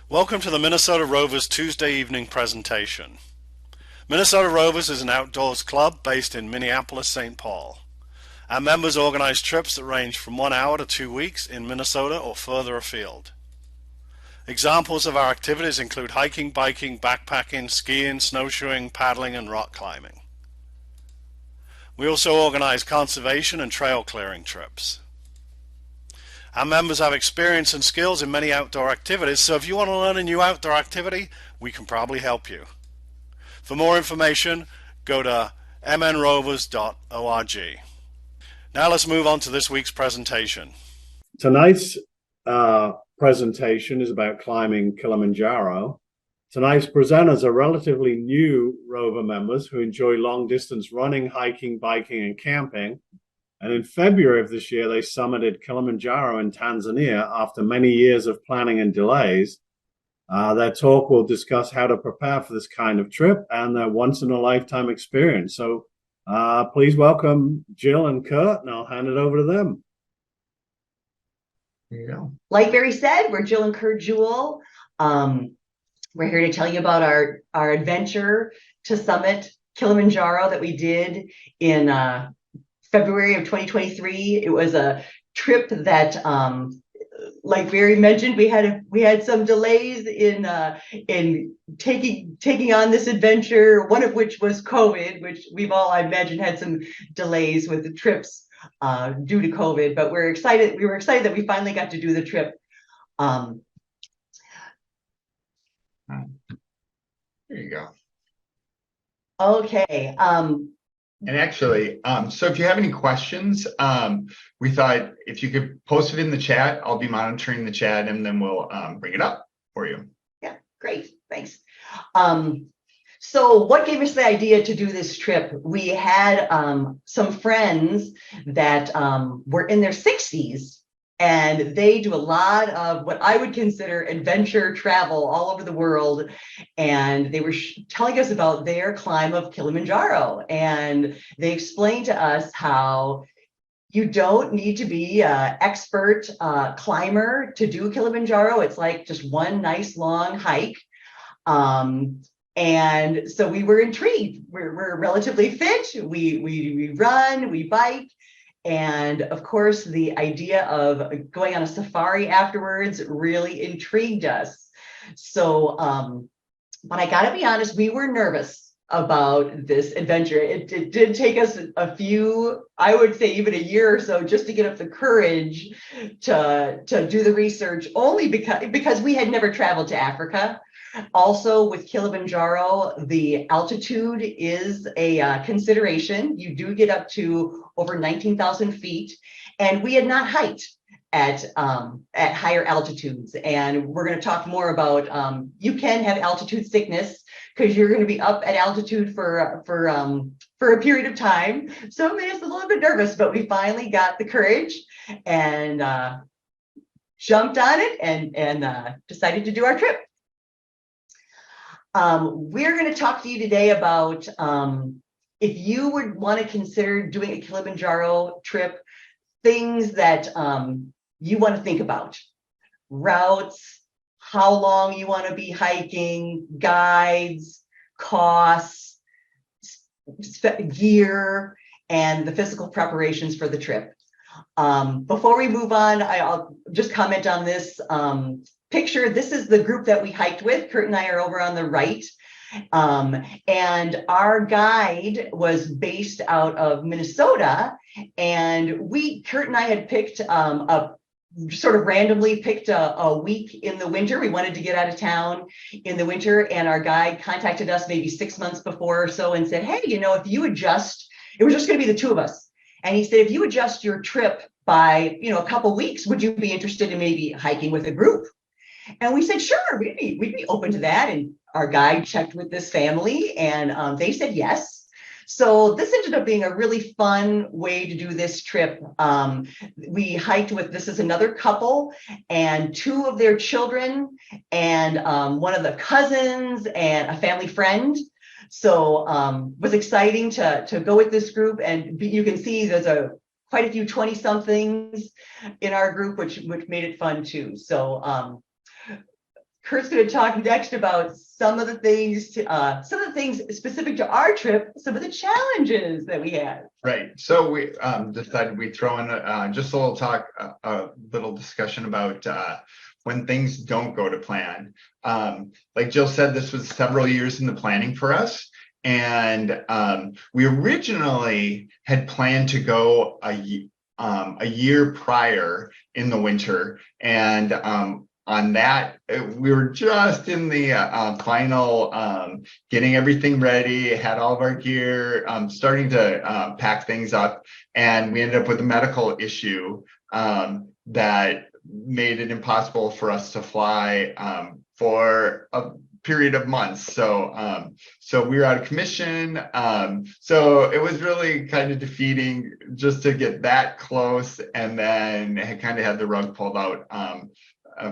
Welcome to the Minnesota Rovers Tuesday evening presentation. Minnesota Rovers is an outdoors club based in Minneapolis, St. Paul. Our members organize trips that range from 1 hour to 2 weeks in Minnesota or further afield. Examples of our activities include hiking, biking, backpacking, skiing, snowshoeing, paddling, and rock climbing. We also organize conservation and trail clearing trips. Our members have experience and skills in many outdoor activities, so if you want to learn a new outdoor activity, we can probably help you. For more information, go to mnrovers.org. Now let's move on to this week's presentation. Tonight's presentation is about climbing Kilimanjaro. Tonight's presenters are relatively new Rover members who enjoy long-distance running, hiking, biking, and camping. And in February of this year, they summited Kilimanjaro in Tanzania after many years of planning and delays. Their talk will discuss how to prepare for this kind of trip and their once-in-a-lifetime experience. So please welcome Jill and Kurt, and I'll hand it over to them. There you go. Like Barry said, we're Jill and Kurt Jewell. We're here to tell you about our adventure to summit Kilimanjaro that we did in February of 2023. It was a trip that, like Barry mentioned, we had some delays in taking on this adventure. One of which was COVID, which we've all, I imagine, had some delays with the trips due to COVID. But we're excited. We were excited that we finally got to do the trip. There you go. Okay. And actually, so if you have any questions, we thought if you could post it in the chat, I'll be monitoring the chat and then we'll bring it up for you. Yeah, great. Thanks. So what gave us the idea to do this trip? We had some friends that were in their 60s, and they do a lot of what I would consider adventure travel all over the world. And they were telling us about their climb of Kilimanjaro. And they explained to us how you don't need to be an expert climber to do Kilimanjaro. It's like just one nice long hike. And so we were intrigued. We're relatively fit. We run, we bike. And of course, the idea of going on a safari afterwards really intrigued us. So, but I gotta be honest, we were nervous about this adventure. It did take us a few, I would say even a year or so, just to get up the courage to do the research, only because we had never traveled to Africa. Also, with Kilimanjaro, the altitude is a consideration. You do get up to over 19,000 feet, and we had not hiked at higher altitudes. And we're going to talk more about you can have altitude sickness because you're going to be up at altitude for a period of time. So it made us a little bit nervous, but we finally got the courage and jumped on it and decided to do our trip. We're going to talk to you today about if you would want to consider doing a Kilimanjaro trip, things that you want to think about. Routes, how long you want to be hiking, guides, costs, gear, and the physical preparations for the trip. Before we move on, I'll just comment on this picture. This is the group that we hiked with. Kurt and I are over on the right. And our guide was based out of Minnesota. And Kurt and I had picked sort of randomly picked a week in the winter. We wanted to get out of town in the winter. And our guide contacted us maybe 6 months before or so and said, hey, if you adjust, it was just going to be the two of us. And he said, if you adjust your trip by, a couple weeks, would you be interested in maybe hiking with a group? And we said, sure, we'd be open to that. And our guide checked with this family and they said yes. So this ended up being a really fun way to do this trip. We hiked with, this is another couple and two of their children and one of the cousins and a family friend. So was exciting to go with this group. And you can see there's quite a few 20-somethings in our group, which made it fun too. So Kurt's going to talk next about some of the things specific to our trip, some of the challenges that we had. Right. So we decided we'd throw in just a little talk, a little discussion about when things don't go to plan. Like Jill said, this was several years in the planning for us. And we originally had planned to go a year prior in the winter. And on that, we were just in the final getting everything ready, had all of our gear, starting to pack things up. And we ended up with a medical issue that made it impossible for us to fly for a period of months. So we were out of commission. So it was really kind of defeating just to get that close, and then kind of had the rug pulled out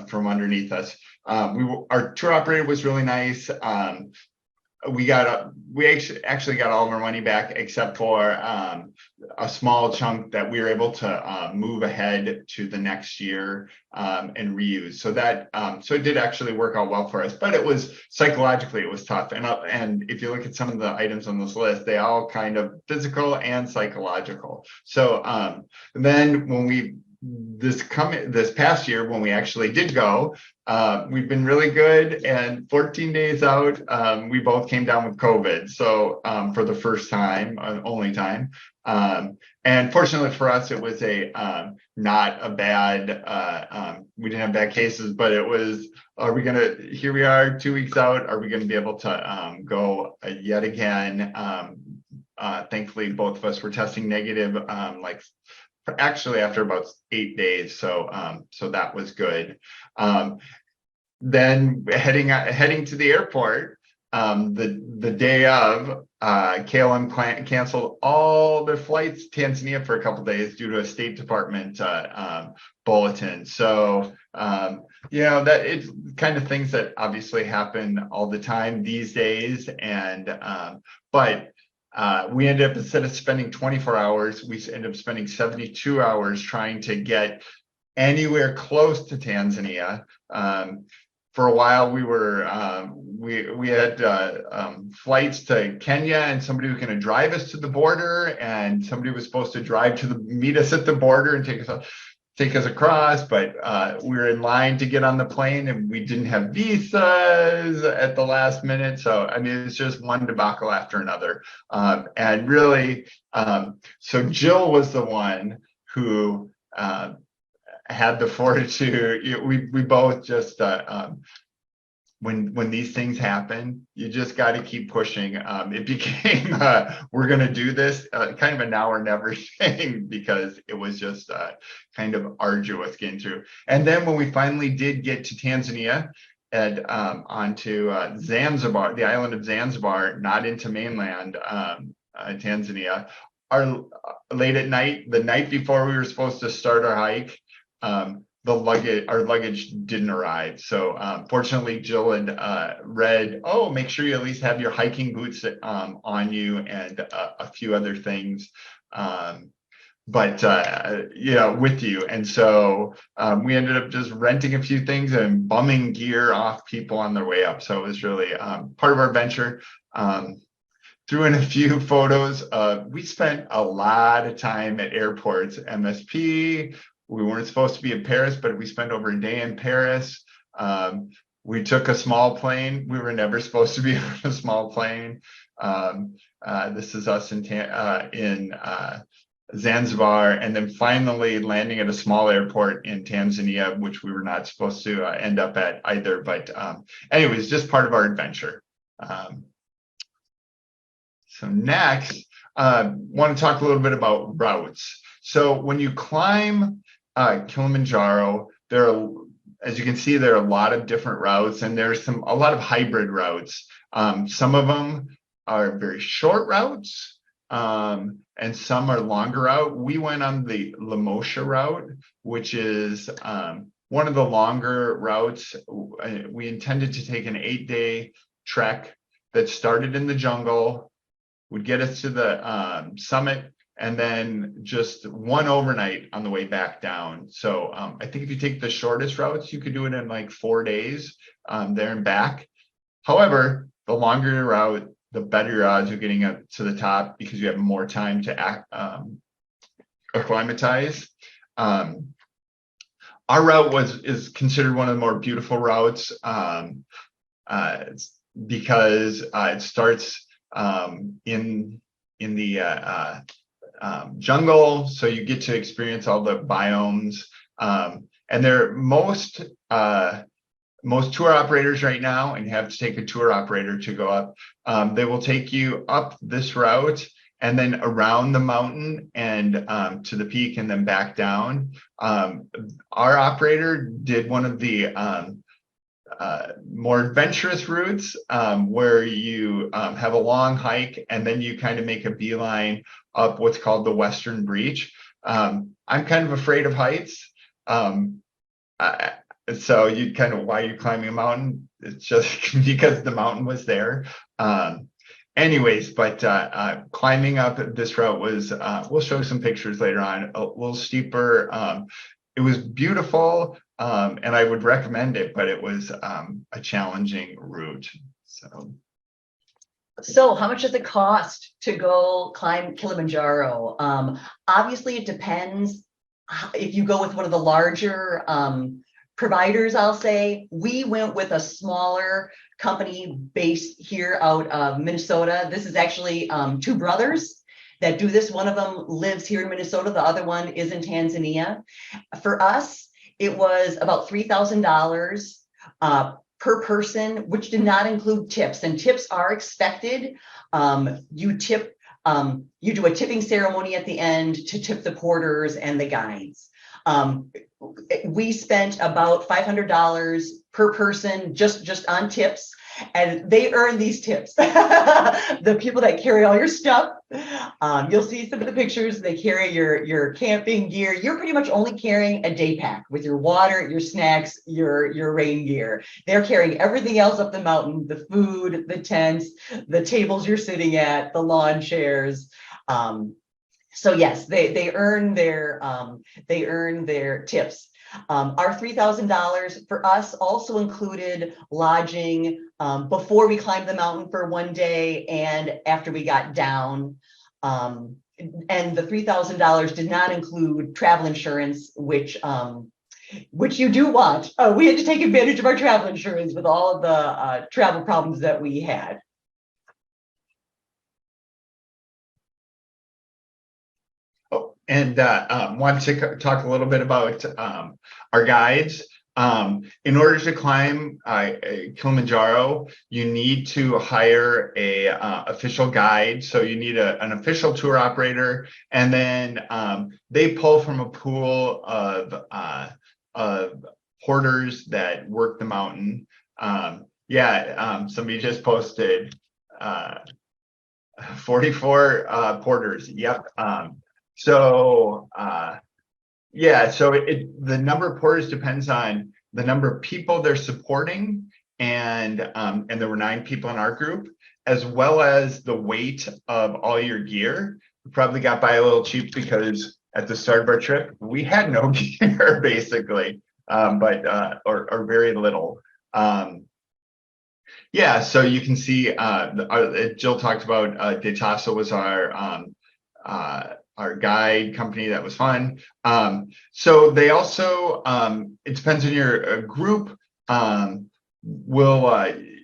from underneath us. Our tour operator was really nice. We actually got all of our money back except for a small chunk that we were able to move ahead to the next year and reuse. So that so it did actually work out well for us, but it was psychologically it was tough. And if you look at some of the items on this list, they all kind of physical and psychological. So then when this past year when we actually did go, we've been really good, and 14 days out we both came down with COVID, so for the first time, only time, and fortunately for us it was a not a bad we didn't have bad cases, but it was, here we are 2 weeks out, are we going to be able to go yet again? Thankfully both of us were testing negative actually after about 8 days, so that was good. Then heading to the airport, the day of, KLM canceled all their flights to Tanzania for a couple of days due to a State Department bulletin. So that it's kind of things that obviously happen all the time these days, and but we ended up, instead of spending 24 hours, we ended up spending 72 hours trying to get anywhere close to Tanzania. For a while, we were we had flights to Kenya, and somebody was going to drive us to the border, and somebody was supposed to meet us at the border and take us across, but we were in line to get on the plane, and we didn't have visas at the last minute. So I mean, it's just one debacle after another, and really, so Jill was the one who had the fortitude. We both just when these things happen, you just got to keep pushing. It became we're going to do this, kind of a now or never thing, because it was just kind of arduous getting through. And then when we finally did get to Tanzania and onto Zanzibar, the island of Zanzibar, not into mainland Tanzania, late at night, the night before we were supposed to start our hike, our luggage didn't arrive. So fortunately, Jill had read, make sure you at least have your hiking boots on you, and a few other things, with you. And so we ended up just renting a few things and bumming gear off people on their way up. So it was really part of our adventure. Threw in a few photos. We spent a lot of time at airports, MSP. We weren't supposed to be in Paris, but we spent over a day in Paris. We took a small plane. We were never supposed to be on a small plane. This is us in Zanzibar, and then finally landing at a small airport in Tanzania, which we were not supposed to end up at either. But anyways, just part of our adventure. So next, want to talk a little bit about routes. So when you climb Kilimanjaro, as you can see, there are a lot of different routes, and there's a lot of hybrid routes. Some of them are very short routes, and some are longer route. We went on the Lemosha route, which is one of the longer routes. We intended to take an 8-day trek that started in the jungle, would get us to the summit, and then just one overnight on the way back down. So I think if you take the shortest routes, you could do it in like 4 days there and back. However, the longer your route, the better your odds of getting up to the top because you have more time to acclimatize. Our route is considered one of the more beautiful routes because it starts in the jungle, so you get to experience all the biomes. And they're most tour operators right now, and you have to take a tour operator to go up. They will take you up this route and then around the mountain and to the peak and then back down. Our operator did one of the more adventurous routes where you have a long hike and then you kind of make a beeline up what's called the Western Breach. I'm kind of afraid of heights. So you kind of, why are you climbing a mountain? It's just because the mountain was there. Anyways, but climbing up this route was, we'll show some pictures later on, a little steeper. It was beautiful, and I would recommend it, but it was a challenging route. So how much does it cost to go climb Kilimanjaro? Obviously, it depends. If you go with one of the larger providers, I'll say, we went with a smaller company based here out of Minnesota. This is actually two brothers that do this. One of them lives here in Minnesota. The other one is in Tanzania. For us, it was about $3,000 per person, which did not include tips, and tips are expected. You tip, you do a tipping ceremony at the end to tip the porters and the guides. We spent about $500 per person just on tips, and they earn these tips. The people that carry all your stuff, you'll see some of the pictures. They carry your camping gear. You're pretty much only carrying a day pack with your water, your snacks, your rain gear. They're carrying everything else up the mountain: the food, the tents, the tables you're sitting at, the lawn chairs. So yes, they earn their tips. Our $3,000 for us also included lodging before we climbed the mountain for one day and after we got down. And the $3,000 did not include travel insurance, which you do want. We had to take advantage of our travel insurance with all of the travel problems that we had. And want to talk a little bit about our guides. In order to climb Kilimanjaro, you need to hire a official guide. So you need an official tour operator, and then they pull from a pool of porters that work the mountain. Somebody just posted 44 porters. Yep. So the number of porters depends on the number of people they're supporting, and there were 9 people in our group, as well as the weight of all your gear. We probably got by a little cheap because at the start of our trip we had no gear basically, or very little. So you can see Jill talked about Detasso was our guide company. That was fun. So they also, it depends on your group,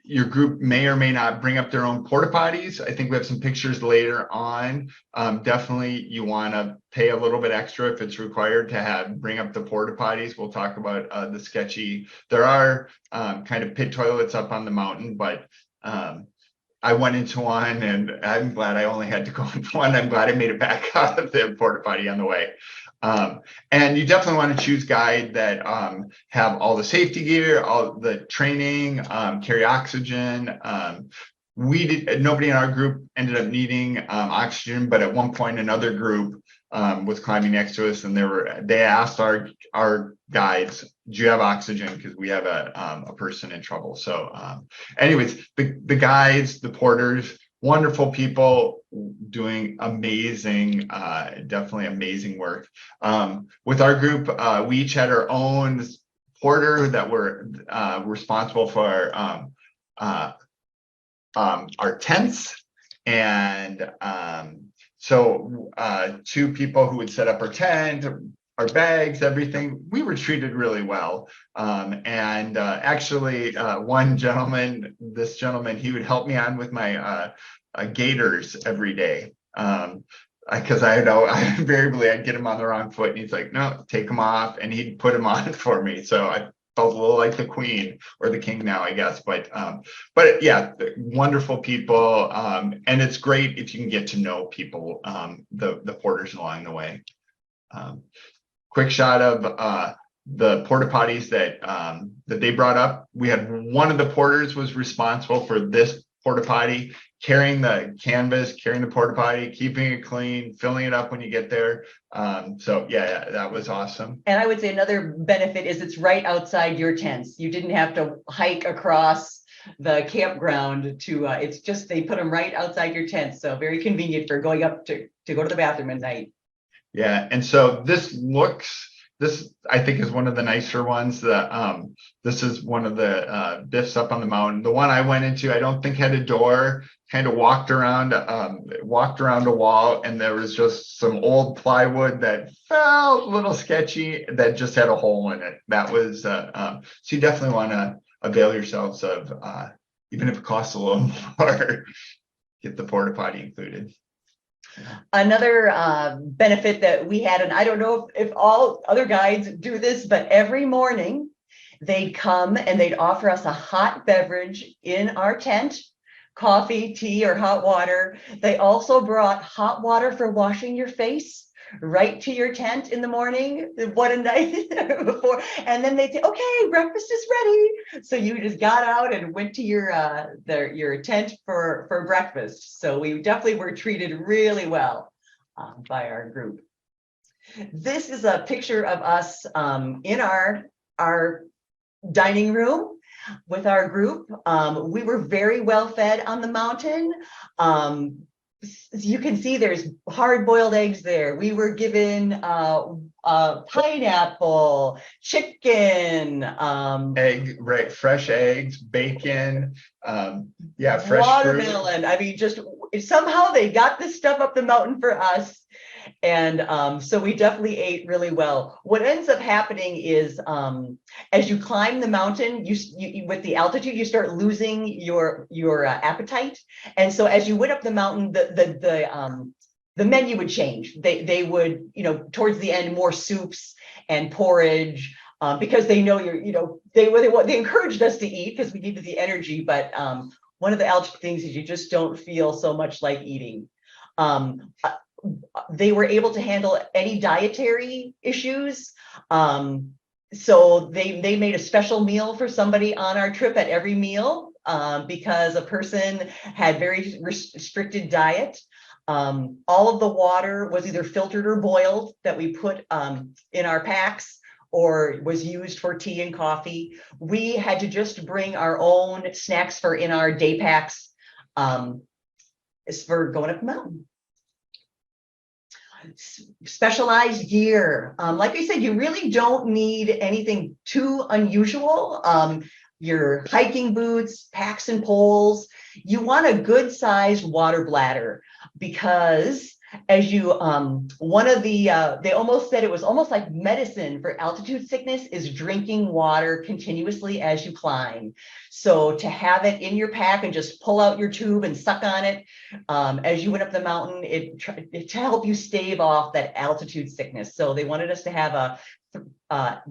your group may or may not bring up their own porta potties. I think we have some pictures later on. Definitely you want to pay a little bit extra if it's required to bring up the porta potties. We'll talk about the sketchy. There are kind of pit toilets up on the mountain, but I went into one, and I'm glad I only had to go into one. I'm glad I made it back out of the porta potty on the way. And you definitely want to choose guide that have all the safety gear, all the training, carry oxygen. Nobody in our group ended up needing oxygen, but at one point another group was climbing next to us, and they asked our guides, do you have oxygen? Because we have a person in trouble. So anyways, the guides, the porters, wonderful people doing amazing, definitely amazing work. With our group, we each had our own porter that were responsible for our tents, and so two people who would set up our tent, our bags, everything. We were treated really well. And actually, one gentleman, this gentleman, he would help me on with my gaiters every day. Because I know invariably I'd get him on the wrong foot, and he's like, no, take them off, and he'd put them on for me. So I felt a little like the queen or the king now, I guess. But yeah, wonderful people, and it's great if you can get to know people, the porters along the way. Quick shot of the porta potties that they brought up. We had one of the porters was responsible for this porta potty, carrying the canvas, carrying the porta potty, keeping it clean, filling it up when you get there. So yeah, that was awesome. And I would say another benefit is it's right outside your tents. You didn't have to hike across the campground to, it's just, they put them right outside your tent. So very convenient for going up to go to the bathroom at night. Yeah, and so this I think is one of the nicer ones. This is one of the biffs up on the mountain. The one I went into, I don't think had a door. Kind of walked around a wall, and there was just some old plywood that felt a little sketchy, that just had a hole in it. That was so you definitely want to avail yourselves of, even if it costs a little more, get the porta potty included. Another benefit that we had, and I don't know if all other guides do this, but every morning they'd come and they'd offer us a hot beverage in our tent, coffee, tea, or hot water. They also brought hot water for washing your face right to your tent in the morning. What a night before. And then they'd say, okay, breakfast is ready. So you just got out and went to your tent for breakfast. So we definitely were treated really well by our group. This is a picture of us in our dining room with our group. We were very well fed on the mountain. You can see there's hard-boiled eggs there. We were given pineapple, chicken, egg, right? Fresh eggs, bacon, yeah, fresh watermelon. fruit. I mean, just somehow they got this stuff up the mountain for us. And so we definitely ate really well. What ends up happening is as you climb the mountain, you with the altitude, you start losing your appetite. And so as you went up the mountain, the menu would change. They would, towards the end, more soups and porridge, because they know they encouraged us to eat because we needed the energy. But one of the altitude things is you just don't feel so much like eating. They were able to handle any dietary issues. So they made a special meal for somebody on our trip at every meal, because a person had very restricted diet. All of the water was either filtered or boiled that we put in our packs, or was used for tea and coffee. We had to just bring our own snacks in our day packs for going up the mountain. Specialized gear. Like I said, you really don't need anything too unusual. Your hiking boots, packs and poles. You want a good sized water bladder, because as you they almost said it was almost like medicine for altitude sickness is drinking water continuously as you climb. So to have it in your pack and just pull out your tube and suck on it as you went up the mountain, it to help you stave off that altitude sickness. So they wanted us to have a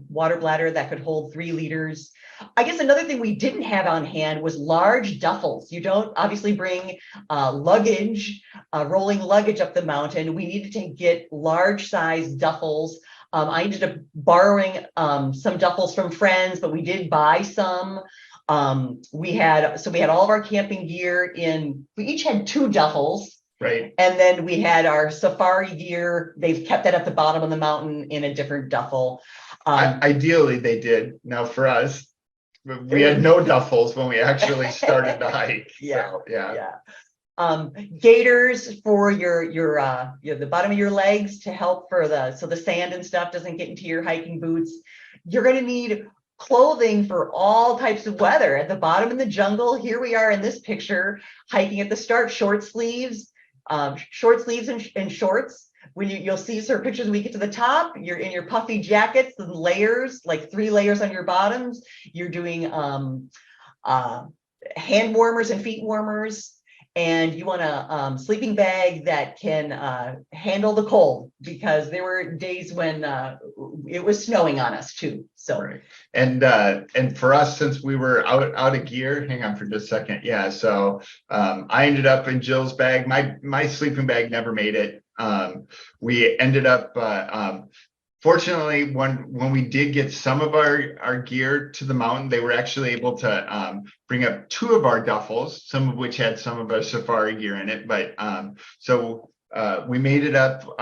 water bladder that could hold 3 liters. I guess another thing we didn't have on hand was large duffels. You don't obviously bring luggage, rolling luggage up the mountain. We needed to get large size duffels. I ended up borrowing some duffels from friends, but we did buy some. We had all of our camping gear we each had 2 duffels. Right. And then we had our safari gear. They've kept that at the bottom of the mountain in a different duffel. Ideally, they did. Now, for us, we had no duffels when we actually started to hike. Yeah. So, yeah. Gaiters for the bottom of your legs to help so the sand and stuff doesn't get into your hiking boots. You're going to need clothing for all types of weather. At the bottom in the jungle, here we are in this picture, hiking at the start, short sleeves and shorts. When you'll see certain pictures when we get to the top, you're in your puffy jackets and layers, like 3 layers on your bottoms. You're doing hand warmers and feet warmers. And you want a sleeping bag that can handle the cold, because there were days when it was snowing on us too. So right. And for us, since we were out of gear, hang on for just a second. Yeah, so I ended up in Jill's bag. My sleeping bag never made it. We ended up fortunately, when we did get some of our gear to the mountain, they were actually able to bring up 2 of our duffels, some of which had some of our safari gear in it. But so we made it up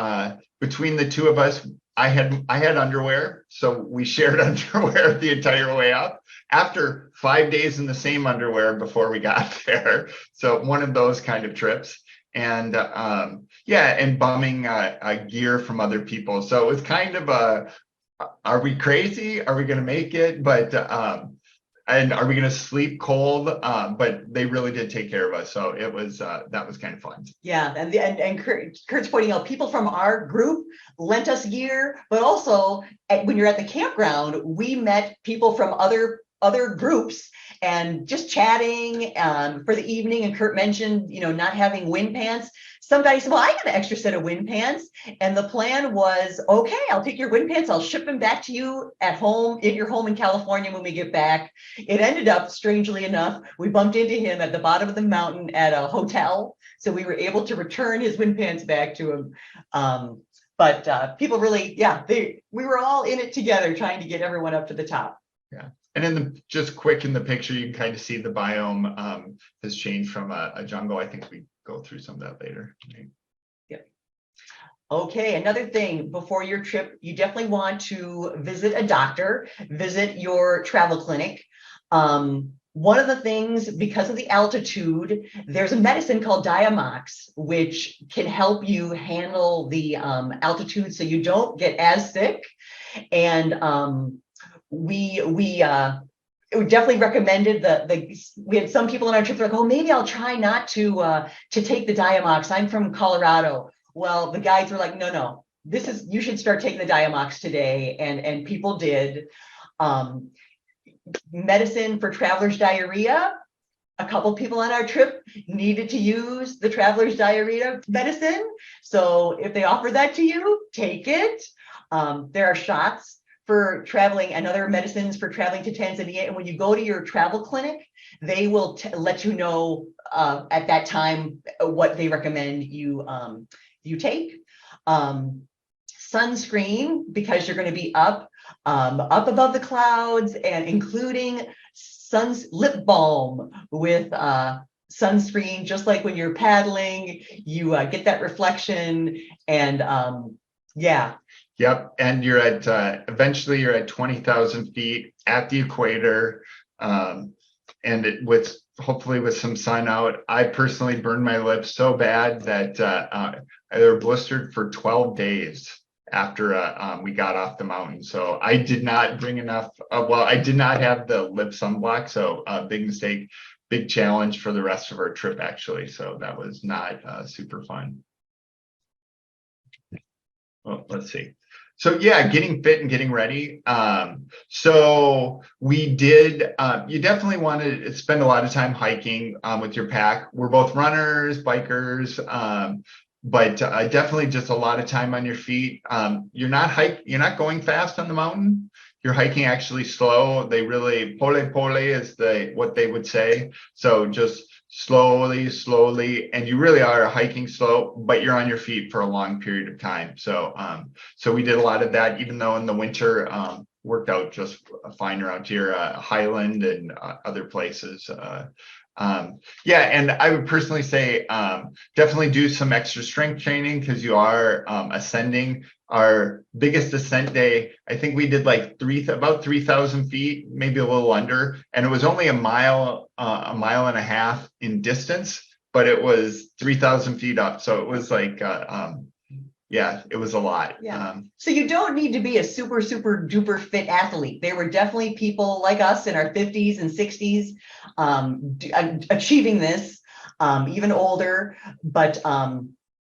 between the 2 of us. I had underwear, so we shared underwear the entire way up. After 5 days in the same underwear before we got there, so one of those kind of trips. And and bumming gear from other people. So it was kind of are we crazy? Are we going to make it? But and are we going to sleep cold? But they really did take care of us. So it was that was kind of fun. Yeah, and Kurt's pointing out people from our group lent us gear, but also when you're at the campground, we met people from other groups and just chatting for the evening. And Kurt mentioned, not having wind pants. Somebody said, well, I got an extra set of wind pants. And the plan was, okay, I'll take your wind pants. I'll ship them back to you at home, in your home in California when we get back. It ended up, strangely enough, we bumped into him at the bottom of the mountain at a hotel. So we were able to return his wind pants back to him. But people really, we were all in it together trying to get everyone up to the top. Yeah. And just quick in the picture, you can kind of see the biome has changed from a jungle. I think we go through some of that later. Right? Yep. Okay, another thing before your trip, you definitely want to visit a doctor, visit your travel clinic. One of the things, because of the altitude, there's a medicine called Diamox, which can help you handle the altitude so you don't get as sick. And we definitely recommended we had some people on our trip, they're like, oh, maybe I'll try not to take the Diamox. I'm from Colorado. Well, the guides were like, no, you should start taking the Diamox today. And people did. Medicine for traveler's diarrhea. A couple people on our trip needed to use the traveler's diarrhea medicine. So if they offer that to you, take it. There are shots for traveling and other medicines for traveling to Tanzania. And when you go to your travel clinic, they will let you know at that time what they recommend you take. Sunscreen, because you're going to be up above the clouds, and including lip balm with sunscreen, just like when you're paddling, you get that reflection. And Yep, and you're eventually you're at 20,000 feet at the equator, and hopefully with some sun out. I personally burned my lips so bad that they were blistered for 12 days after we got off the mountain. So I did not bring enough. I did not have the lip sunblock, so big mistake, big challenge for the rest of our trip actually. So that was not super fun. Well, let's see. So getting fit and getting ready. So we did, you definitely want to spend a lot of time hiking with your pack. We're both runners, bikers, but definitely just a lot of time on your feet. You're not going fast on the mountain. You're hiking actually slow. They really, pole is what they would say. So just slowly, and you really are hiking slow, but you're on your feet for a long period of time. So so we did a lot of that, even though in the winter worked out just fine around here, Highland and other places. And I would personally say definitely do some extra strength training, because you are ascending. Our biggest ascent day, I think we did like about 3,000 feet, maybe a little under, and it was only a mile and a half in distance. but it was 3,000 feet up. So it was like, yeah, it was a lot. Yeah. So you don't need to be a super, super duper fit athlete. There were definitely people like us in our 50s and 60s achieving this, even older, but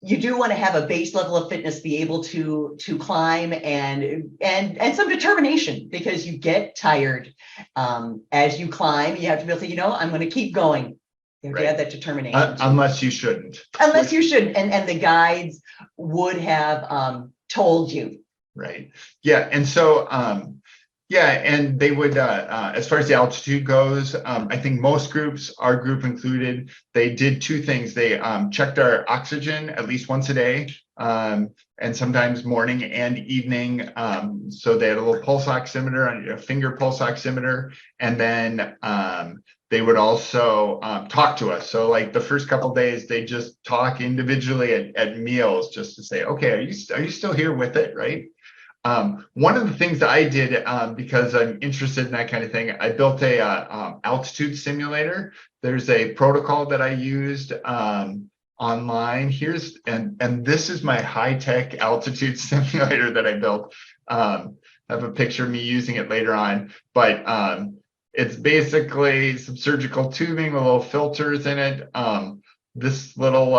you do want to have a base level of fitness, be able to climb and some determination, because you get tired as you climb. You have to be able to say, I'm going to keep going. You have to have that determination. Unless you shouldn't. Unless you should, and the guides would have told you. Right. Yeah. And so, and they would, as far as the altitude goes, I think most groups, our group included, they did two things. They checked our oxygen at least once a day, and sometimes morning and evening. So they had a little pulse oximeter, a finger pulse oximeter, and then they would also talk to us. So like the first couple of days, they just talk individually at meals just to say, okay, are you still here with it, right? One of the things that I did, because I'm interested in that kind of thing, I built a altitude simulator. There's a protocol that I used online. And this is my high-tech altitude simulator that I built. I have a picture of me using it later on, but it's basically some surgical tubing with little filters in it. This little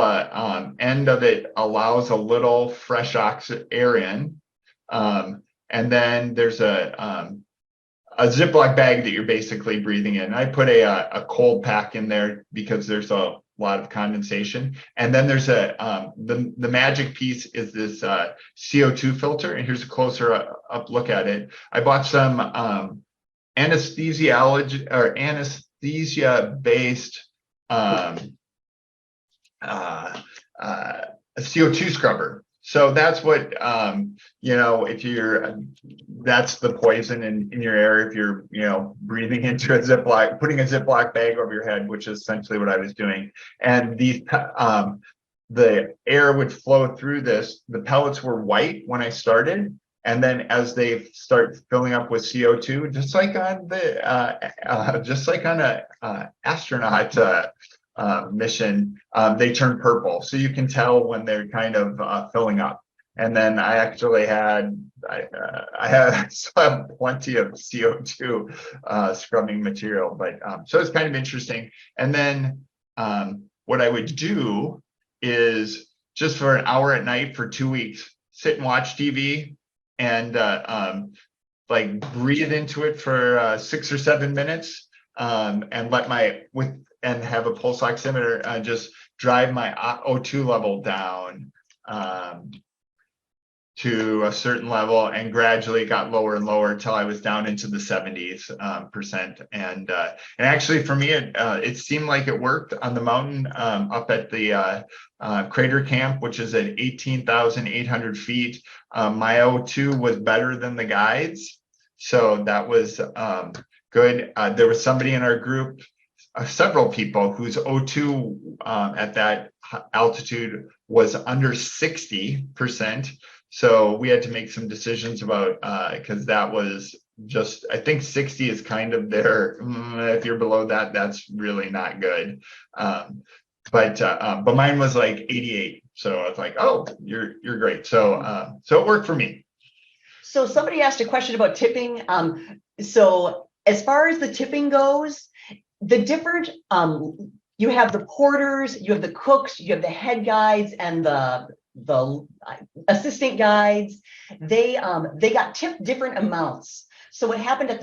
end of it allows a little fresh air in. And then there's a Ziploc bag that you're basically breathing in. I put a cold pack in there because there's a lot of condensation. And then there's the magic piece is this CO2 filter. And here's a closer up look at it. I bought some anesthesia-based CO2 scrubber. So that's what, that's the poison in your air if you're, breathing into a Ziploc, putting a Ziploc bag over your head, which is essentially what I was doing. And these, the air would flow through this. The pellets were white when I started. And then as they start filling up with CO2, just like on a astronaut mission, they turn purple. So you can tell when they're kind of filling up. And then I actually I still have plenty of CO2 scrubbing material, but so it's kind of interesting. And then what I would do is just for an hour at night for 2 weeks, sit and watch TV and like breathe into it for 6 or 7 minutes, and and have a pulse oximeter just drive my O2 level down to a certain level, and gradually got lower and lower until I was down into the 70%. And actually for me, it seemed like it worked on the mountain up at the crater camp, which is at 18,800 feet. My O2 was better than the guides. So that was good. There was somebody in our group, several people whose O2 at that altitude was under 60%. So we had to make some decisions about, because that was just, I think 60 is kind of there. If you're below that, that's really not good. But mine was like 88. So I was like, oh, you're great. So it worked for me. So somebody asked a question about tipping. So as far as the tipping goes, the different, you have the porters, you have the cooks, you have the head guides, and the assistant guides. They got tipped different amounts. So what happened at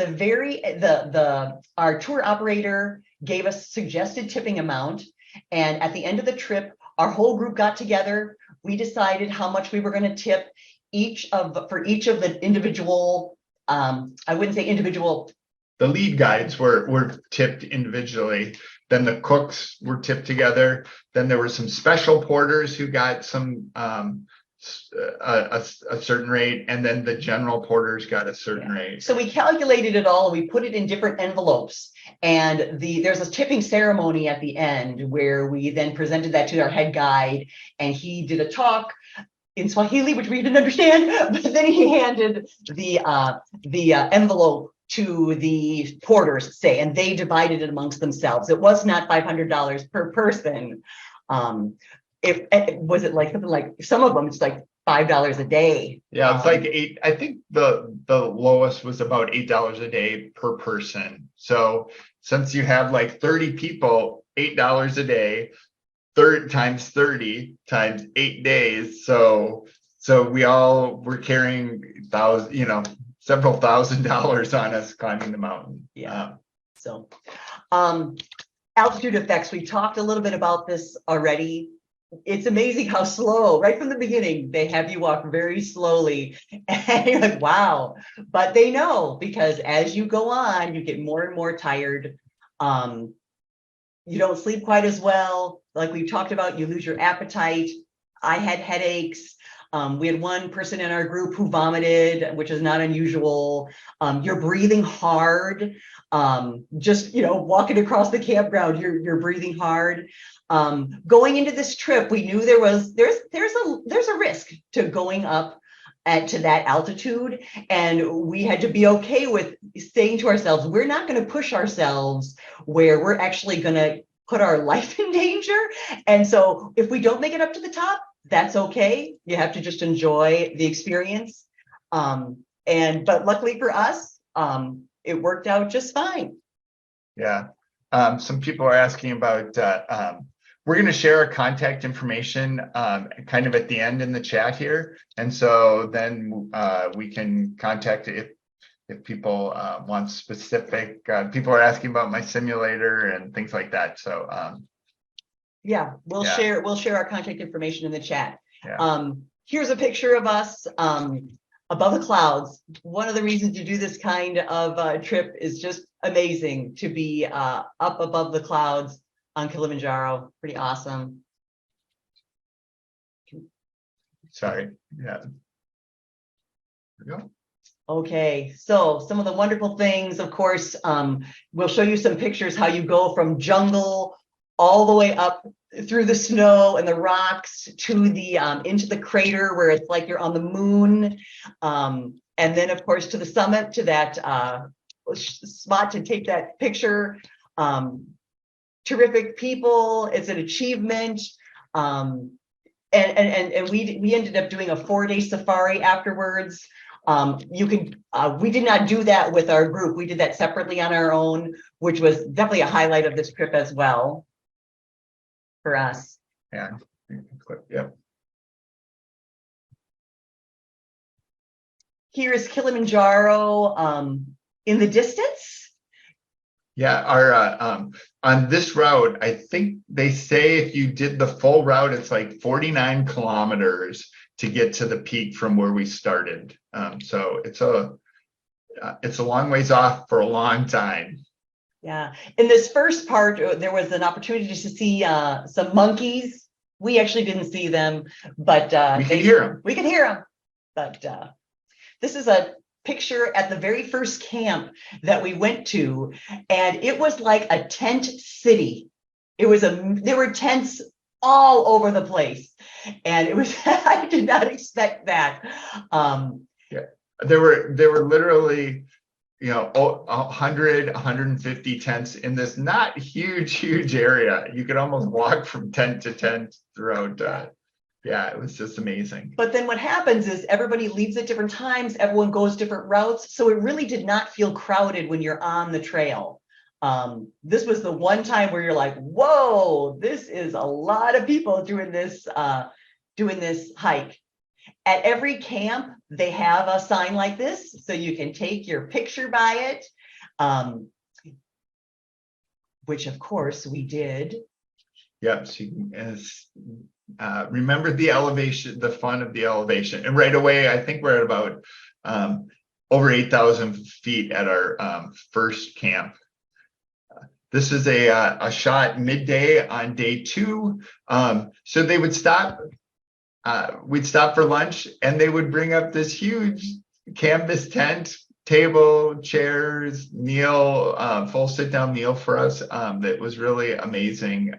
our tour operator gave us suggested tipping amount, and at the end of the trip, our whole group got together. We decided how much we were going to tip for each of the individual. I wouldn't say individual. The lead guides were tipped individually. Then the cooks were tipped together. Then there were some special porters who got some a certain rate, and then the general porters got a certain rate. So we calculated it all, and we put it in different envelopes. And there's a tipping ceremony at the end where we then presented that to our head guide, and he did a talk in Swahili, which we didn't understand, but then he handed the envelope to the porters, say, and they divided it amongst themselves. It was not $500 per person. If was it like something like some of them, it's like $5 a day. Yeah, it's like eight. I think the lowest was about $8 a day per person. So since you have like 30 people, $8 a day, times 30 times 8 days. So we all were carrying several $1,000s on us climbing the mountain. Yeah. So altitude effects, we talked a little bit about this already. It's amazing how slow, right from the beginning, they have you walk very slowly. And you're like, wow. But they know, because as you go on, you get more and more tired. You don't sleep quite as well. Like we've talked about, you lose your appetite. I had headaches. We had one person in our group who vomited, which is not unusual. You're breathing hard. Just, walking across the campground, you're breathing hard. Going into this trip, we knew there's a risk to going up to that altitude, and we had to be okay with saying to ourselves, we're not going to push ourselves where we're actually going to put our life in danger. And so if we don't make it up to the top, that's okay. You have to just enjoy the experience. But luckily for us, it worked out just fine. Yeah. Some people are asking about, we're going to share our contact information kind of at the end in the chat here. And so then we can contact if people want specific, people are asking about my simulator and things like that. So yeah, we'll share our contact information in the chat. Yeah. Here's a picture of us above the clouds. One of the reasons to do this kind of trip is just amazing, to be up above the clouds on Kilimanjaro. Pretty awesome. Sorry. Yeah. There we go. Okay, so some of the wonderful things, of course, we'll show you some pictures how you go from jungle all the way up through the snow and the rocks to the into the crater where it's like you're on the moon, and then of course to the summit, to that spot to take that picture. Terrific people. It's an achievement. And we ended up doing a 4-day safari afterwards. We did not do that with our group. We did that separately on our own, which was definitely a highlight of this trip as well for us. Yeah. Yep. Here is Kilimanjaro in the distance. Yeah, our on this route, I think they say if you did the full route, it's like 49 kilometers to get to the peak from where we started. So it's a long ways off for a long time. Yeah, in this first part, there was an opportunity to see some monkeys. We actually didn't see them, but we could hear them. We could hear them. But this is a picture at the very first camp that we went to, and it was like a tent city. There were tents all over the place, and it was I did not expect that. Yeah, there were literally 100, 150 tents in this not huge area. You could almost walk from tent to tent throughout. Yeah, it was just amazing. But then what happens is everybody leaves at different times, everyone goes different routes, so it really did not feel crowded when you're on the trail. This was the one time where you're like, whoa, this is a lot of people doing this hike. At every camp, they have a sign like this, so you can take your picture by it, which of course we did. Yep, so you can remember the elevation, the fun of the elevation. And right away, I think we're at about over 8,000 feet at our first camp. This is a shot midday on day 2. So they would stop, we'd stop for lunch, and they would bring up this huge canvas tent, table, chairs, meal, full sit-down meal for us. That was really amazing.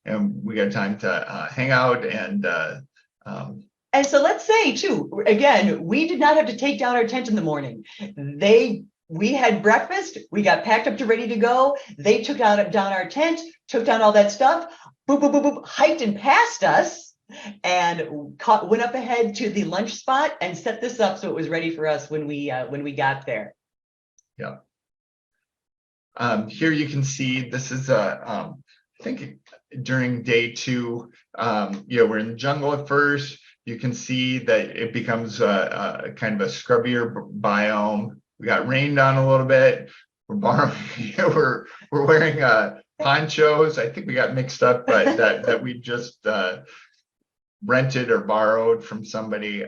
And we got time to hang out and so let's say too, again, we did not have to take down our tent in the morning. They we had breakfast, we got packed up to ready to go. They took down our tent, took down all that stuff, boop, boop, boop, boop, hiked and passed us, and went up ahead to the lunch spot and set this up so it was ready for us when we got there. Yeah. Here you can see this is I think during day 2, we're in the jungle at first. You can see that it becomes a kind of a scrubbier biome. We got rained on a little bit. We're borrowing, we're wearing ponchos. I think we got mixed up, but that we just rented or borrowed from somebody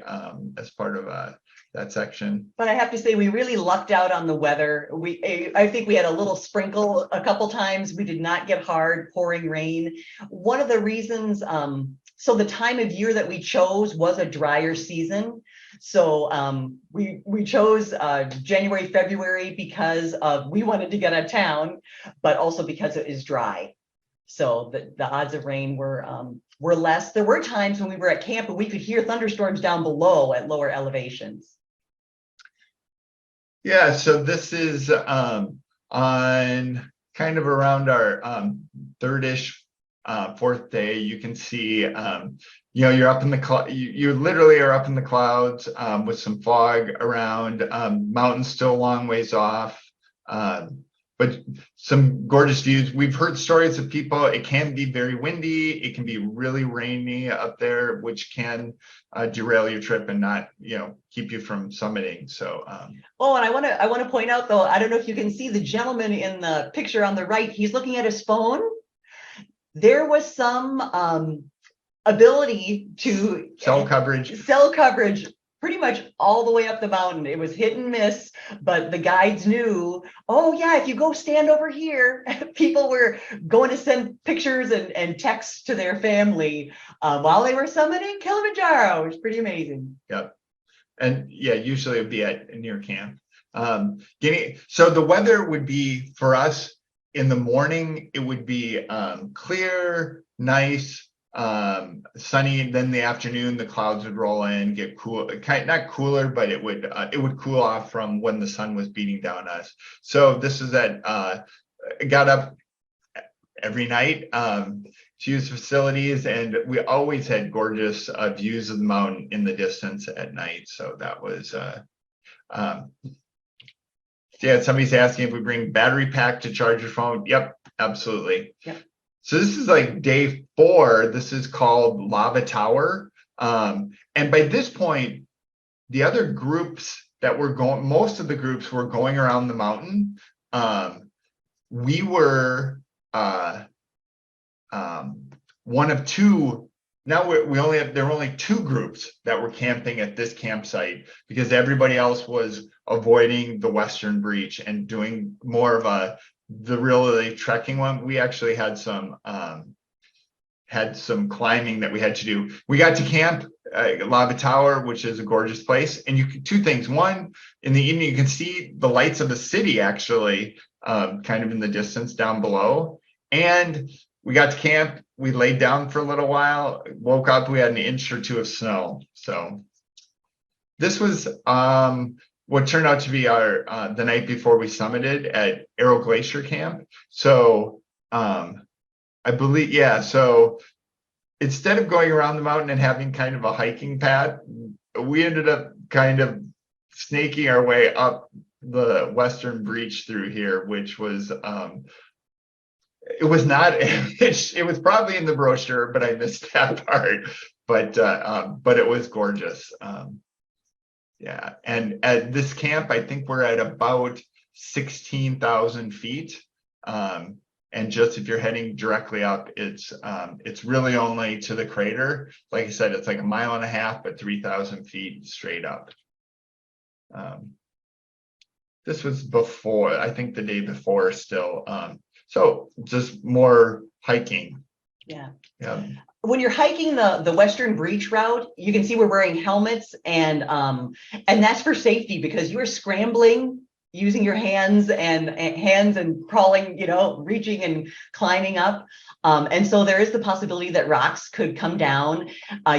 as part of that section. But I have to say, we really lucked out on the weather. I think we had a little sprinkle a couple times. We did not get hard pouring rain. One of the reasons, so the time of year that we chose was a drier season. So we chose January, February because we wanted to get out of town, but also because it is dry. So the odds of rain were less. There were times when we were at camp and we could hear thunderstorms down below at lower elevations. Yeah, so this is on kind of around our third-ish, fourth day. You can see, you're up in the you literally are up in the clouds with some fog around. Mountains still a long ways off, but some gorgeous views. We've heard stories of people. It can be very windy. It can be really rainy up there, which can derail your trip and not, keep you from summiting. So. Oh, and I want to point out though, I don't know if you can see the gentleman in the picture on the right. He's looking at his phone. There was some ability to cell coverage pretty much all the way up the mountain. It was hit and miss, but the guides knew, oh yeah, if you go stand over here, people were going to send pictures and texts to their family while they were summiting Kilimanjaro. It was pretty amazing. Yep. And yeah, usually it would be near camp. So the weather would be, for us, in the morning, it would be clear, nice, sunny. Then in the afternoon, the clouds would roll in, get cool, not cooler, but it would cool off from when the sun was beating down us. So this is got up every night to use facilities, and we always had gorgeous views of the mountain in the distance at night. So that was yeah, somebody's asking if we bring battery pack to charge your phone. Yep, absolutely. Yep. So this is like day 4. This is called Lava Tower. And by this point, the other groups that were going, most of the groups were going around the mountain. We were one of 2. Now there were only 2 groups that were camping at this campsite because everybody else was avoiding the Western Breach and doing more of the really trekking one. We actually had some climbing that we had to do. We got to camp Lava Tower, which is a gorgeous place. And 2 things. One, in the evening, you can see the lights of the city actually kind of in the distance down below. And we got to camp. We laid down for a little while, woke up, we had an inch or 2 of snow. So this was what turned out to be our the night before we summited at Arrow Glacier Camp. So I believe, yeah, so instead of going around the mountain and having kind of a hiking path, we ended up kind of snaking our way up the Western Breach through here, which was it was not, it was probably in the brochure, but I missed that part. But it was gorgeous. Yeah, and at this camp, I think we're at about 16,000 feet. And just if you're heading directly up, it's really only to the crater. Like I said, it's like 1.5 miles, but 3,000 feet straight up. This was before, I think the day before still. So just more hiking. Yeah. Yeah. When you're hiking the Western Breach route, you can see we're wearing helmets, and that's for safety because you are scrambling using your hands and crawling, reaching and climbing up. And so there is the possibility that rocks could come down.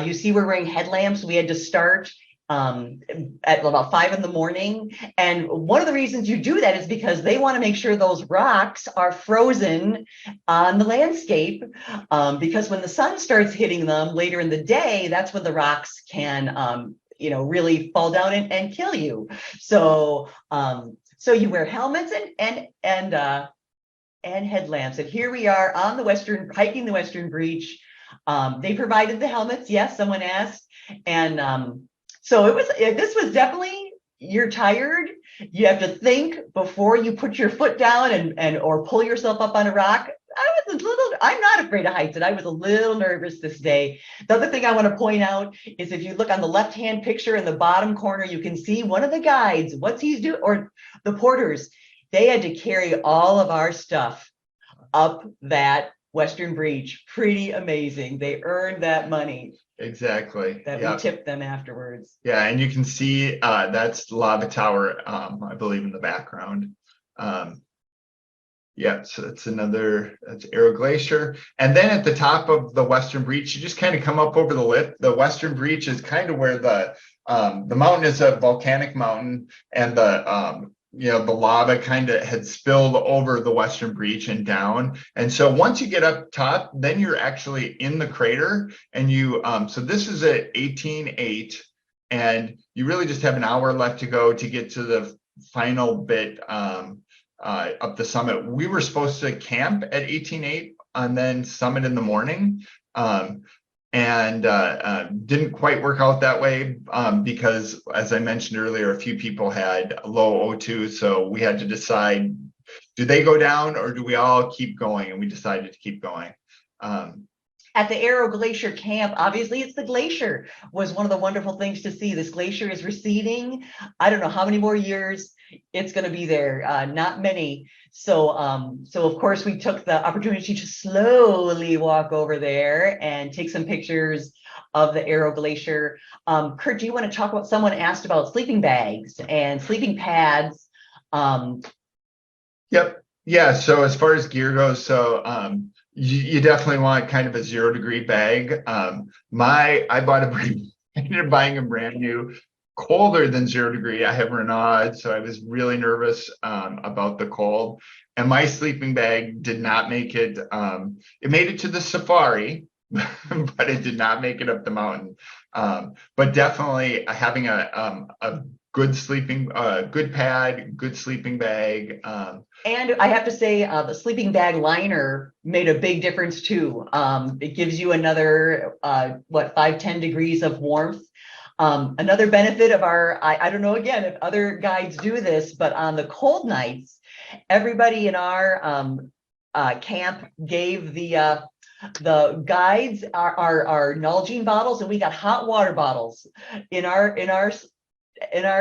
You see we're wearing headlamps. We had to start at about 5 a.m. And one of the reasons you do that is because they want to make sure those rocks are frozen on the landscape, because when the sun starts hitting them later in the day, that's when the rocks can, really fall down and kill you. So, so you wear helmets and headlamps. And here we are on the hiking the Western Breach. They provided the helmets. Yes, someone asked. And so this was definitely, you're tired. You have to think before you put your foot down or pull yourself up on a rock. I'm not afraid of heights, and I was a little nervous this day. The other thing I want to point out is if you look on the left-hand picture in the bottom corner, you can see one of the guides, what's he's doing, or the porters, they had to carry all of our stuff up that Western Breach. Pretty amazing. They earned that money. Exactly. That we tipped them afterwards. Yeah, and you can see that's Lava Tower, I believe, in the background. Yeah, so that's Arrow Glacier. And then at the top of the Western Breach, you just kind of come up over the lip. The Western Breach is kind of where the mountain is a volcanic mountain, and the lava kind of had spilled over the Western Breach and down. And so once you get up top, then you're actually in the crater. And so this is at 18.8, and you really just have an hour left to go to get to the final bit up the summit. We were supposed to camp at 18.8 and then summit in the morning. And didn't quite work out that way because, as I mentioned earlier, a few people had low O2, so we had to decide, do they go down or do we all keep going? And we decided to keep going. At the Arrow Glacier camp, obviously it's the glacier, was one of the wonderful things to see. This glacier is receding. I don't know how many more years it's going to be there, not many. So of course we took the opportunity to slowly walk over there and take some pictures of the Arrow Glacier. Kurt, do you want to talk about, someone asked about sleeping bags and sleeping pads? Yep. Yeah. So as far as gear goes, you definitely want kind of a 0-degree bag. I ended up buying a brand new, colder than 0-degree. I have Renaud, so I was really nervous about the cold. And my sleeping bag did not make it. It made it to the safari, but it did not make it up the mountain. But definitely having a good good pad, good sleeping bag. And I have to say, the sleeping bag liner made a big difference too. It gives you another, 5-10 degrees of warmth. Another benefit of I don't know, again, if other guides do this, but on the cold nights, everybody in our camp gave the guides our Nalgene bottles, and we got hot water bottles in our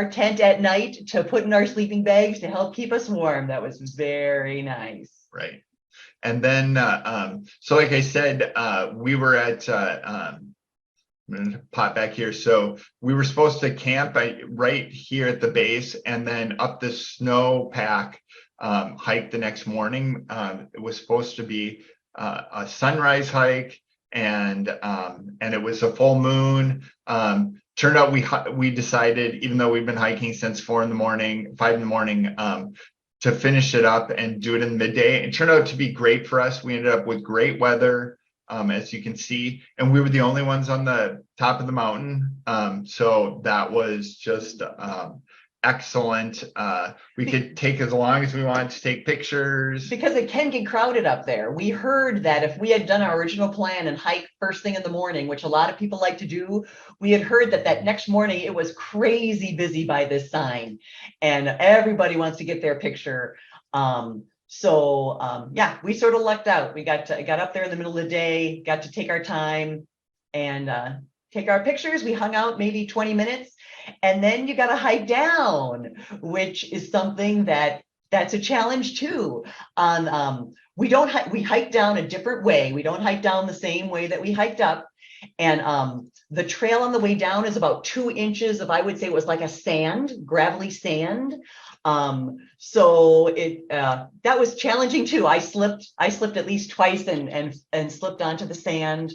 tent at night to put in our sleeping bags to help keep us warm. That was very nice. Right. And then, so like I said, we were at, I'm going to pop back here. So we were supposed to camp right here at the base and then up the snowpack, hike the next morning. It was supposed to be a sunrise hike, and it was a full moon. Turned out we decided, even though we've been hiking since 5 in the morning, to finish it up and do it in midday. It turned out to be great for us. We ended up with great weather, as you can see, and we were the only ones on the top of the mountain. So that was just excellent. We could take as long as we wanted to take pictures. Because it can get crowded up there. We heard that if we had done our original plan and hike first thing in the morning, which a lot of people like to do, we had heard that next morning it was crazy busy by this sign and everybody wants to get their picture. Yeah, we sort of lucked out. We got up there in the middle of the day, got to take our time and take our pictures. We hung out maybe 20 minutes. And then you got to hike down, which is something that's a challenge too. We hike down a different way. We don't hike down the same way that we hiked up. And the trail on the way down is about 2 inches of, I would say it was like a gravelly sand. So that was challenging too. I slipped at least twice and slipped onto the sand.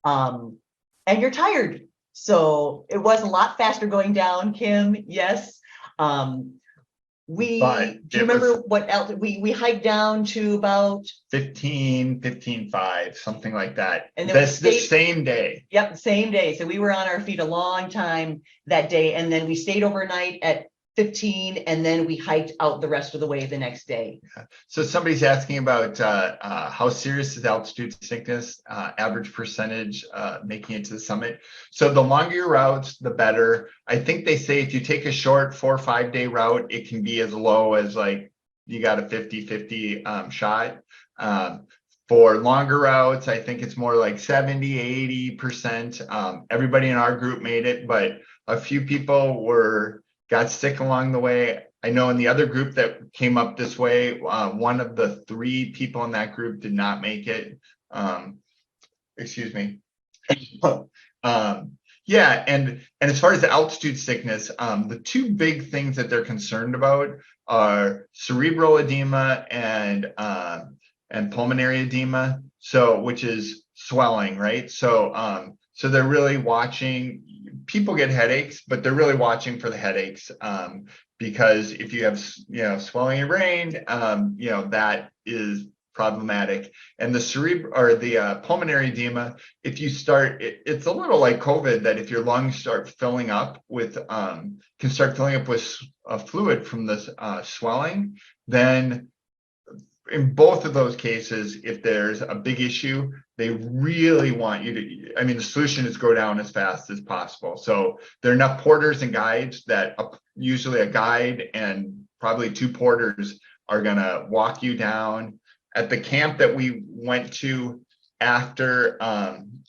And you're tired. So it was a lot faster going down, Kim. Yes. Do you remember what else? We hiked down to about 15:5, something like that. And then that's the same day. Yep, same day. So we were on our feet a long time that day, and then we stayed overnight at 15, and then we hiked out the rest of the way the next day. So somebody's asking about how serious is altitude sickness, average percentage making it to the summit. So the longer your routes, the better. I think they say if you take a short 4 or 5 day route, it can be as low as like you got a 50-50 shot. For longer routes, I think it's more like 70-80%. Everybody in our group made it, but a few people got sick along the way. I know in the other group that came up this way, one of the 3 people in that group did not make it. Excuse me. Yeah, and as far as the altitude sickness, the 2 big things that they're concerned about are cerebral edema and pulmonary edema, which is swelling, right? So they're really watching. People get headaches, but they're really watching for the headaches, because if you have swelling in your brain, that is problematic. And the pulmonary edema, if you start, it's a little like COVID, that if your lungs start filling up with fluid from this swelling, then in both of those cases, if there's a big issue, they really want you to, the solution is go down as fast as possible. So there are enough porters and guides that usually a guide and probably 2 porters are going to walk you down. At the camp that we went to after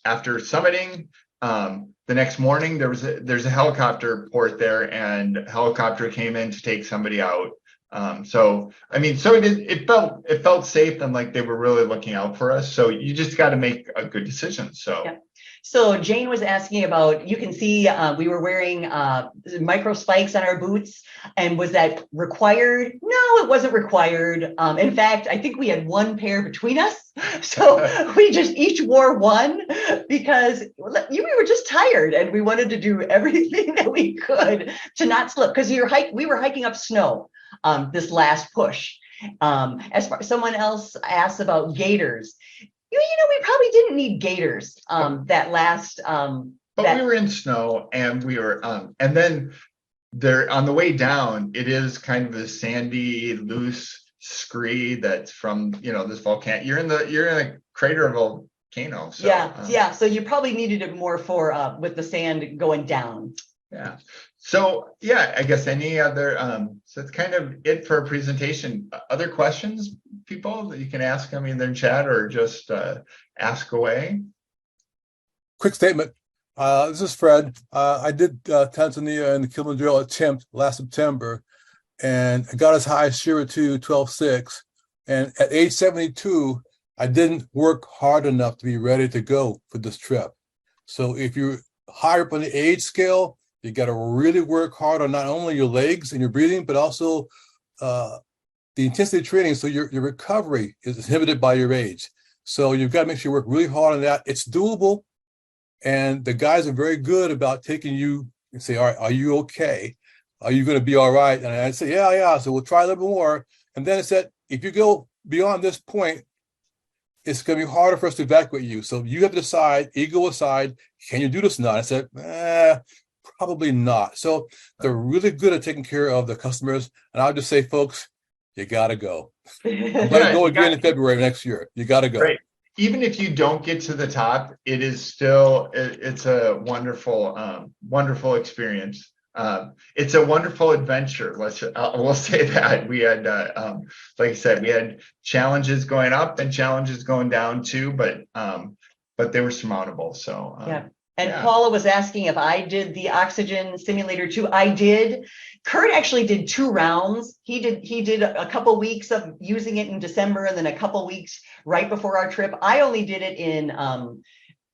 summiting, the next morning, there's a helicopter port there, and a helicopter came in to take somebody out. It felt safe, and like they were really looking out for us. So you just got to make a good decision. So. Yeah. So Jane was asking about, you can see we were wearing micro spikes on our boots, and was that required? No, it wasn't required. In fact, I think we had 1 pair between us. So we just each wore 1 because we were just tired, and we wanted to do everything that we could to not slip, because we were hiking up snow this last push. As far someone else asked about gaiters. We probably didn't need gaiters that last. But we were in snow, and we were, and then there on the way down, it is kind of a sandy, loose scree that's from this volcano. You're in a crater of a volcano. So, yeah. So you probably needed it more for with the sand going down. Yeah. So I guess any other. So that's kind of it for a presentation. Other questions, people, that you can ask them either in chat or just ask away. Quick statement. This is Fred. I did Tanzania and the Kilimanjaro attempt last September, and I got as high as Shira 2, 12.6. And at age 72, I didn't work hard enough to be ready to go for this trip. So if you're higher up on the age scale, you got to really work hard on not only your legs and your breathing, but also the intensity training. So your recovery is inhibited by your age. So you've got to make sure you work really hard on that. It's doable. And the guys are very good about taking you and say, all right, are you okay? Are you going to be all right? And I say, yeah. So we'll try a little bit more. And then it said, if you go beyond this point, it's going to be harder for us to evacuate you. So you have to decide, ego aside, can you do this or not? I said, probably not. So they're really good at taking care of the customers. And I'll just say, folks, you got to go. I'm going to go again in February next year. You got to go. Right. Even if you don't get to the top, it's a wonderful experience. It's a wonderful adventure. We'll say that. We had, like I said, we had challenges going up and challenges going down too, but they were surmountable. So yeah. And Paula was asking if I did the oxygen simulator too. I did. Kurt actually did 2 rounds. He did a couple weeks of using it in December, and then a couple weeks right before our trip. I only did it in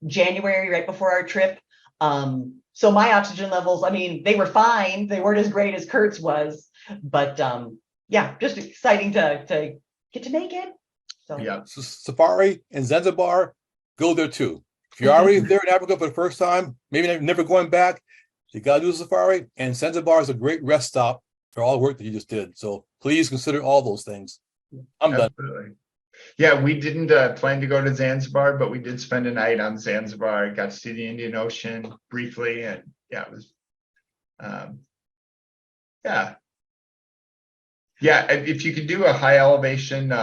January, right before our trip. So my oxygen levels, they were fine. They weren't as great as Kurt's was, but just exciting to get to make it. So Safari and Zanzibar, go there too. If you're already there in Africa for the first time, maybe never going back, you got to do a safari. And Zanzibar is a great rest stop for all the work that you just did. So please consider all those things. I'm done. Absolutely. Yeah, we didn't plan to go to Zanzibar, but we did spend a night on Zanzibar. Got to see the Indian Ocean briefly, and yeah, it was, yeah. If you could do a high elevation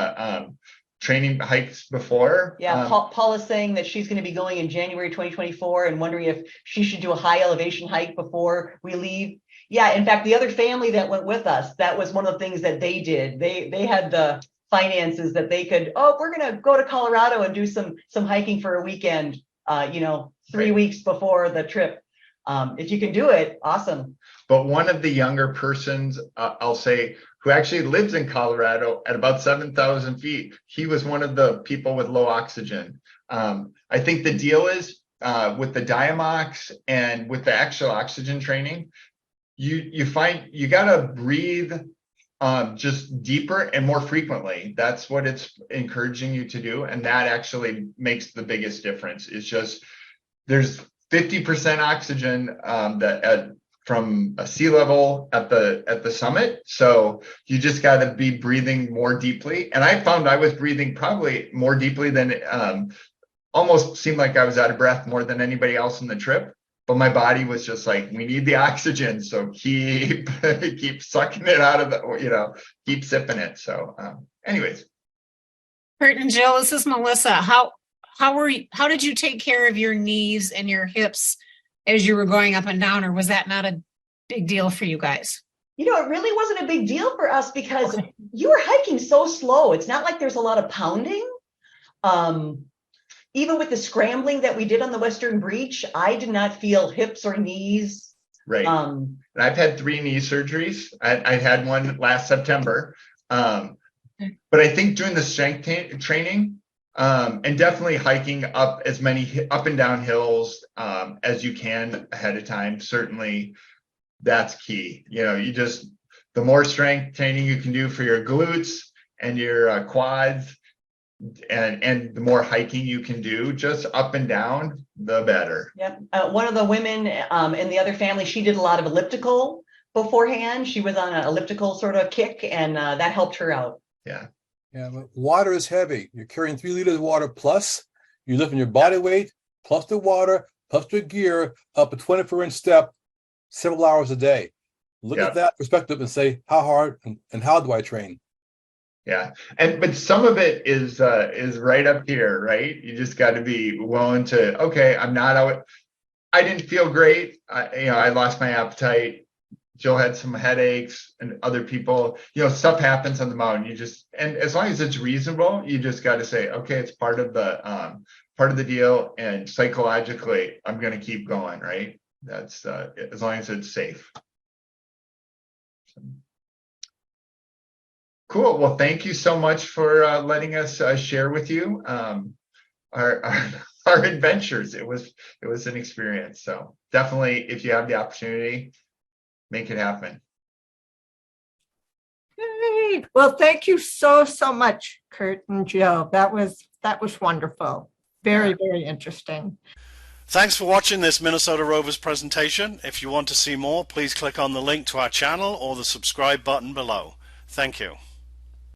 training hikes before. Yeah, Paul is saying that she's going to be going in January 2024 and wondering if she should do a high elevation hike before we leave. Yeah, in fact, the other family that went with us, that was one of the things that they did. They had the finances that they could, we're going to go to Colorado and do some hiking for a weekend, 3 weeks before the trip. If you can do it, awesome. But one of the younger persons, I'll say, who actually lives in Colorado at about 7,000 feet, he was one of the people with low oxygen. I think the deal is with the Diamox and with the actual oxygen training, you find you got to breathe just deeper and more frequently. That's what it's encouraging you to do. And that actually makes the biggest difference. It's just, there's 50% oxygen from a sea level at the summit. So you just got to be breathing more deeply. And I found I was breathing probably more deeply than almost seemed like I was out of breath more than anybody else in the trip. But my body was just like, we need the oxygen. So keep sucking it out of the, keep sipping it. So anyways. Kurt and Jill, this is Melissa. How did you take care of your knees and your hips as you were going up and down, or was that not a big deal for you guys? It really wasn't a big deal for us because you were hiking so slow. It's not like there's a lot of pounding. Even with the scrambling that we did on the Western Breach, I did not feel hips or knees. Right. And I've had 3 knee surgeries. I had one last September. But I think doing the strength training and definitely hiking up as many up and down hills as you can ahead of time, certainly that's key. The more strength training you can do for your glutes and your quads, and the more hiking you can do just up and down, the better. Yep. One of the women in the other family, she did a lot of elliptical beforehand. She was on an elliptical sort of kick, and that helped her out. Yeah. Yeah, but water is heavy. You're carrying 3 liters of water plus you're lifting your body weight plus the water plus the gear up a 24-inch step several hours a day. Look at that perspective and say, how hard and how do I train? Yeah. But some of it is right up here, right? You just got to be willing to, okay, I'm not out. I didn't feel great. I lost my appetite. Jill had some headaches, and other people, stuff happens on the mountain. And as long as it's reasonable, you just got to say, okay, it's part of the deal. And psychologically, I'm going to keep going, right? That's as long as it's safe. Cool. Well, thank you so much for letting us share with you our adventures. It was an experience. So definitely, if you have the opportunity, make it happen. Great. Well, thank you so much, Kurt and Jill. That was wonderful. Very, very interesting. Thanks for watching this Minnesota Rovers presentation. If you want to see more, please click on the link to our channel or the subscribe button below. Thank you.